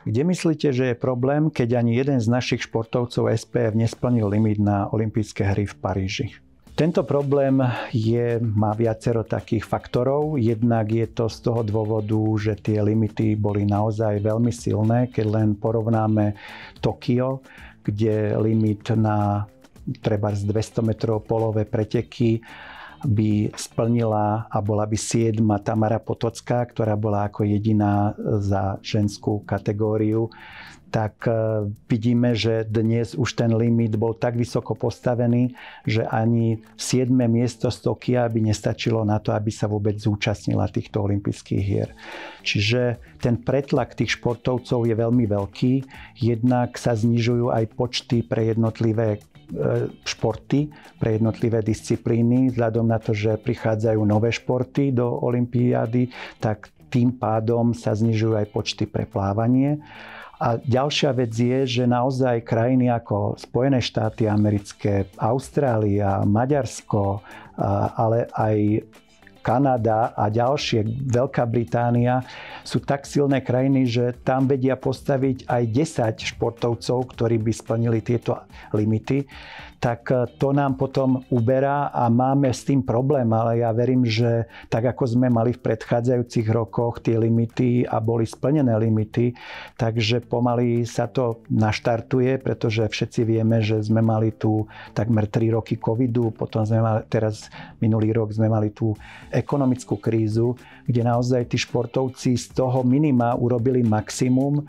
Kde myslíte, že je problém, keď ani jeden z našich športovcov SPF nesplnil limit na olympijské hry v Paríži? Tento problém má viacero takých faktorov. Jednak je to z toho dôvodu, že tie limity boli naozaj veľmi silné. Keď len porovnáme Tokio, kde limit na trebárs 200 metrov polové preteky by splnila a bola by 7. Tamara Potocká, ktorá bola ako jediná za ženskú kategóriu, tak vidíme, že dnes už ten limit bol tak vysoko postavený, že ani 7. miesto z Tokia by nestačilo na to, aby sa vôbec zúčastnila týchto olympijských hier. Čiže ten pretlak tých športovcov je veľmi veľký. Jednak sa znižujú aj počty pre jednotlivé športy, pre jednotlivé disciplíny. Vzhľadom na to, že prichádzajú nové športy do olympiády, tak tým pádom sa znižujú aj počty pre plávanie. A ďalšia vec je, že naozaj krajiny ako Spojené štáty americké, Austrália, Maďarsko, ale aj Kanada a ďalšie, Veľká Británia, sú tak silné krajiny, že tam vedia postaviť aj 10 športovcov, ktorí by splnili tieto limity. Tak to nám potom uberá a máme s tým problém, ale ja verím, že tak ako sme mali v predchádzajúcich rokoch tie limity a boli splnené limity, takže pomaly sa to naštartuje, pretože všetci vieme, že sme mali tu takmer 3 roky covidu, potom sme mali, teraz minulý rok sme mali tú ekonomickú krízu, kde naozaj tí športovci z toho minima urobili maximum.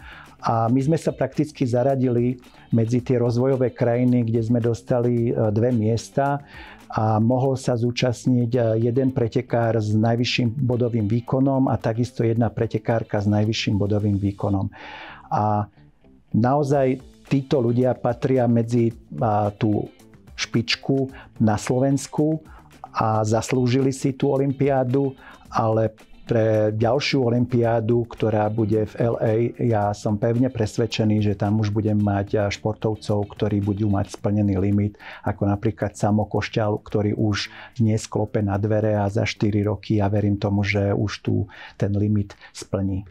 A my sme sa prakticky zaradili medzi tie rozvojové krajiny, kde sme dostali 2 miesta a mohol sa zúčastniť jeden pretekár s najvyšším bodovým výkonom a takisto jedna pretekárka s najvyšším bodovým výkonom. A naozaj títo ľudia patria medzi tú špičku na Slovensku a zaslúžili si tú olympiádu, ale pre ďalšiu olympiádu, ktorá bude v LA, ja som pevne presvedčený, že tam už budem mať športovcov, ktorí budú mať splnený limit, ako napríklad Samo Košťal, ktorý už dnes klope na dvere a za 4 roky ja verím tomu, že už tu ten limit splní.